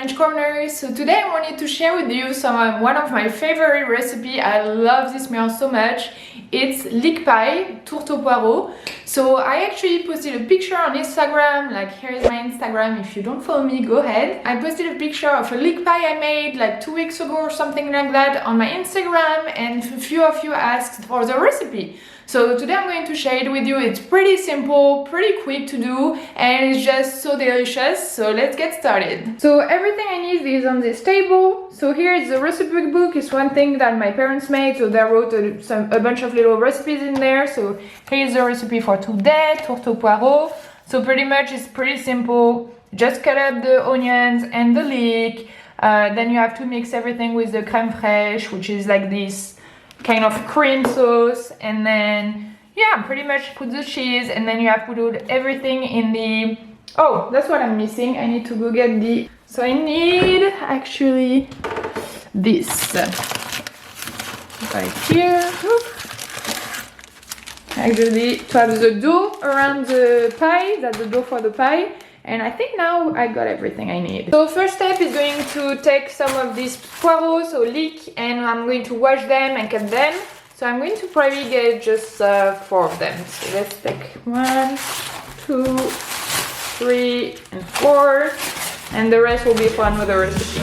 French Corner. So today I wanted to share with you one of my favorite recipe. I love this meal so much. It's leek pie, tourte au poireaux. So I actually posted a picture on Instagram, like here is my Instagram. If you don't follow me, go ahead. I posted a picture of a leek pie I made like 2 weeks ago or something like that on my Instagram, and a few of you asked for the recipe. So today I'm going to share it with you. It's pretty simple, pretty quick to do, and it's just so delicious. So let's get started. So everything I need is on this table. So here is the recipe book. It's one thing that my parents made, so they wrote a bunch of little recipes in there. So here's the recipe for today, tourte au poireaux. So pretty much it's pretty simple. Just cut up the onions and the leek. Then you have to mix everything with the crème fraîche, which is like this kind of cream sauce, and then yeah, pretty much put the cheese, and then you have to put everything in the... Oh, that's what I'm missing. I need to go get the... So I need actually this right here. Actually, to have the dough around the pie, that's the dough for the pie. And I think now I got everything I need. So first step is going to take some of these poireaux, so leek, and I'm going to wash them and cut them. So I'm going to probably get just 4 of them. So let's take 1, 2, 3, and 4. And the rest will be for another recipe.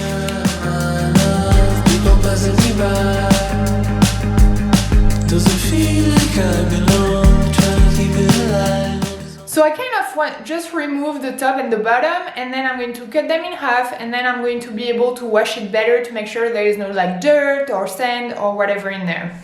So I kind of want just remove the top and the bottom, and then I'm going to cut them in half, and then I'm going to be able to wash it better to make sure there is no like dirt or sand or whatever in there.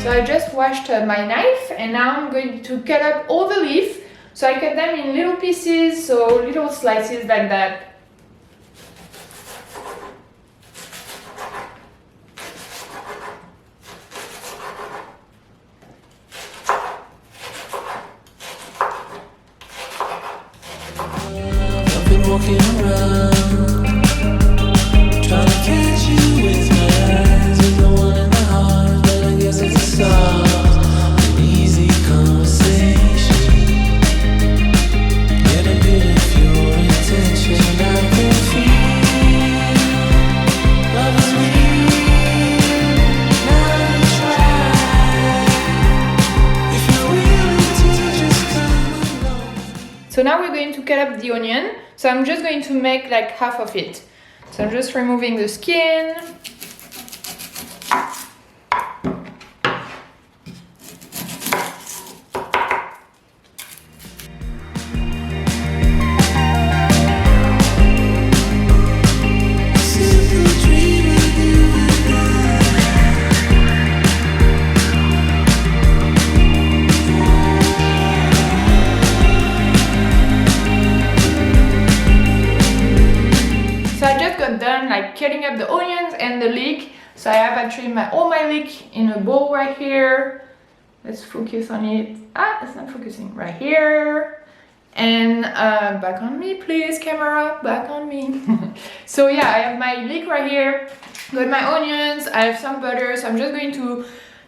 I just washed my knife, and now I'm going to cut up all the leaf. So I cut them in little pieces, so little slices like that. I've been walking around, trying to catch you with my eyes, with no one in my heart, but I guess it's a soft, easy conversation. Get a bit of your attention, I can feel love is real. Now try, if you're willing to just come along. So now we're going to cut up the onion. So I'm just going to make like half of it. So I'm just removing the skin. Done like cutting up the onions and the leek. So I have actually all my leek in a bowl right here. Let's focus on it. It's not focusing. Right here. And back on me, please, camera, back on me. So yeah, I have my leek right here. Got my onions. I have some butter. So I'm just going to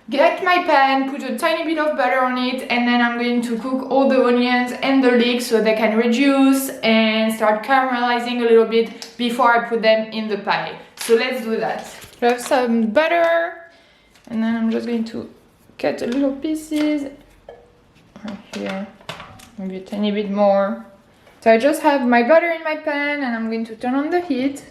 get my pan, put a tiny bit of butter on it, and then I'm going to cook all the onions and the leek so they can reduce and start caramelizing a little bit before I put them in the pie. So let's do that. I have some butter, and then I'm just going to cut a little pieces right here, maybe a tiny bit more. So I just have my butter in my pan, and I'm going to turn on the heat.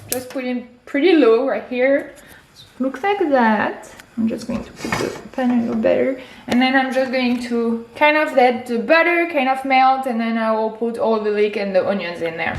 Just put it pretty low right here. So it looks like that. I'm just going to put the pan a little better, and then I'm just going to kind of let the butter kind of melt, and then I will put all the leek and the onions in there.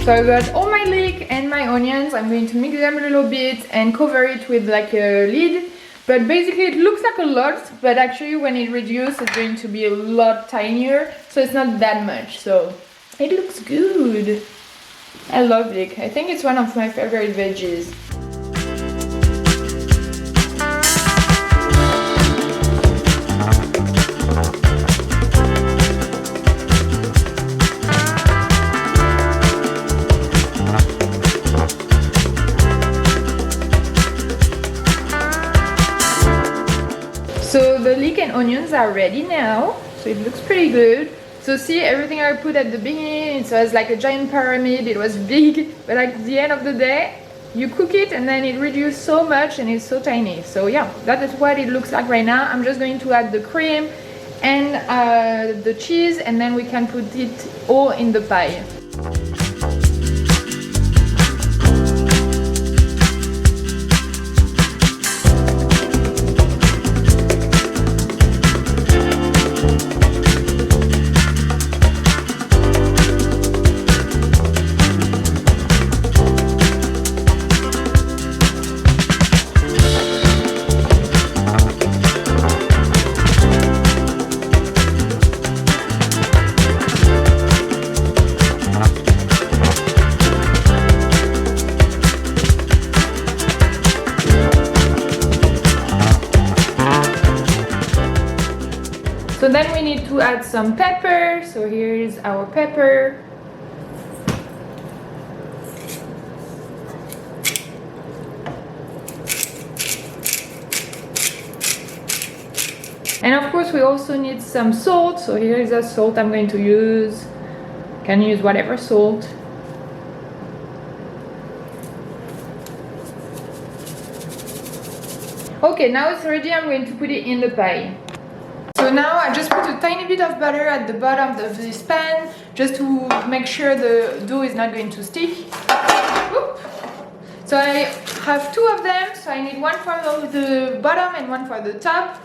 So I got all my leek and my onions. I'm going to mix them a little bit and cover it with like a lid. But basically it looks like a lot, but actually when it reduces it's going to be a lot tinier. So it's not that much. So it looks good. I love leek. I think it's one of my favorite veggies. So the leek and onions are ready now, so it looks pretty good. So see, everything I put at the beginning, it was like a giant pyramid, it was big, but at the end of the day, you cook it and then it reduces so much and it's so tiny. So yeah, that is what it looks like right now. I'm just going to add the cream and the cheese, and then we can put it all in the pie. So then we need to add some pepper. So here is our pepper. And of course we also need some salt. So here is the salt I'm going to use. You can use whatever salt. Okay, now it's ready. I'm going to put it in the pie. So now I just put a tiny bit of butter at the bottom of this pan just to make sure the dough is not going to stick. Oop. So I have two of them, so I need one for the bottom and one for the top.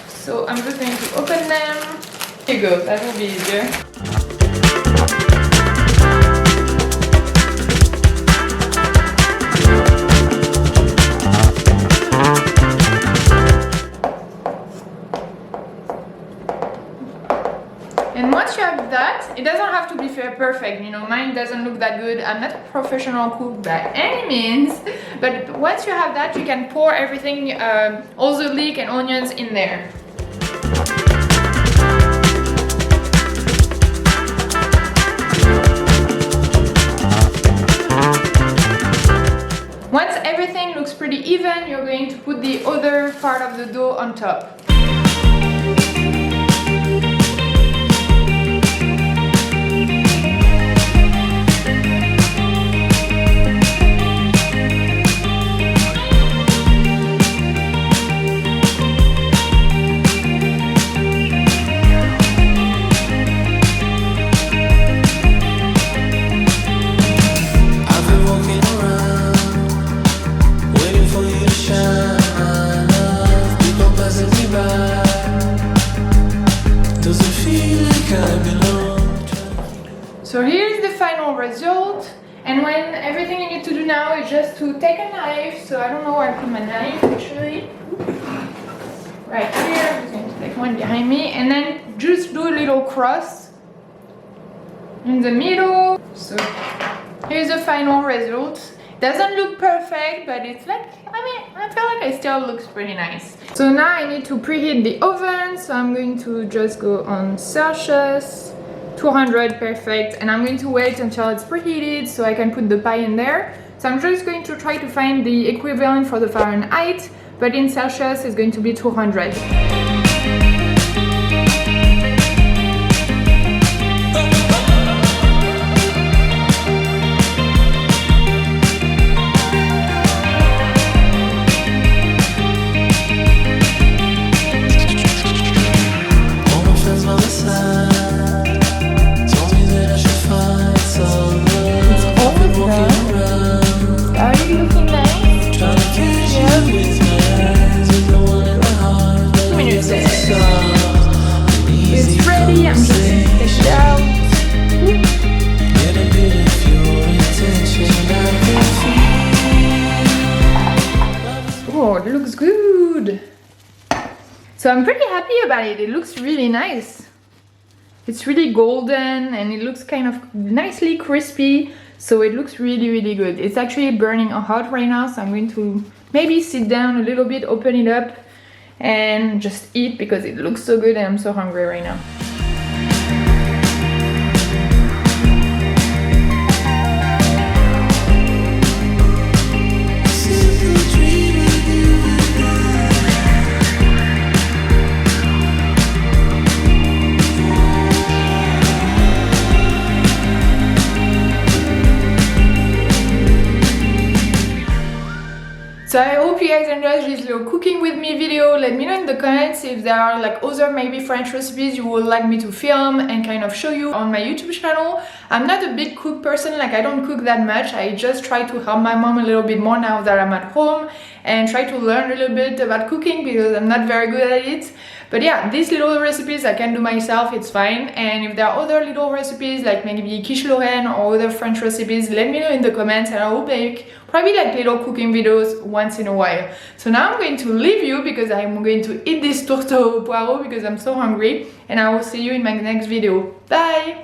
So I'm just going to open them. Here you go, that will be easier. And once you have that, it doesn't have to be perfect, you know, mine doesn't look that good. I'm not a professional cook by any means, but once you have that, you can pour everything, all the leek and onions in there. Once everything looks pretty even, you're going to put the other part of the dough on top. So here's the final result, and when everything you need to do now is just to take a knife. So I don't know where I put my knife actually. Right here, I'm just going to take one behind me, and then just do a little cross in the middle. So here's the final result. Doesn't look perfect, but it's like, I feel like it still looks pretty nice. So now I need to preheat the oven, so I'm going to just go on Celsius 200, perfect, and I'm going to wait until it's preheated so I can put the pie in there. So I'm just going to try to find the equivalent for the Fahrenheit, but in Celsius it's going to be 200. So I'm pretty happy about it. It looks really nice. It's really golden and it looks kind of nicely crispy. So it looks really, really good. It's actually burning hot right now, so I'm going to maybe sit down a little bit, open it up, and just eat because it looks so good and I'm so hungry right now. So I hope you guys enjoyed this little cooking with me video. Let me know in the comments if there are like other maybe French recipes you would like me to film and kind of show you on my YouTube channel. I'm not a big cook person, like I don't cook that much. I just try to help my mom a little bit more now that I'm at home and try to learn a little bit about cooking because I'm not very good at it. But yeah, these little recipes I can do myself, it's fine. And if there are other little recipes like maybe quiche Lorraine or other French recipes, let me know in the comments and I will make probably like little cooking videos once in a while. So now I'm going to leave you because I'm going to eat this tourte au poireaux because I'm so hungry, and I will see you in my next video. Bye!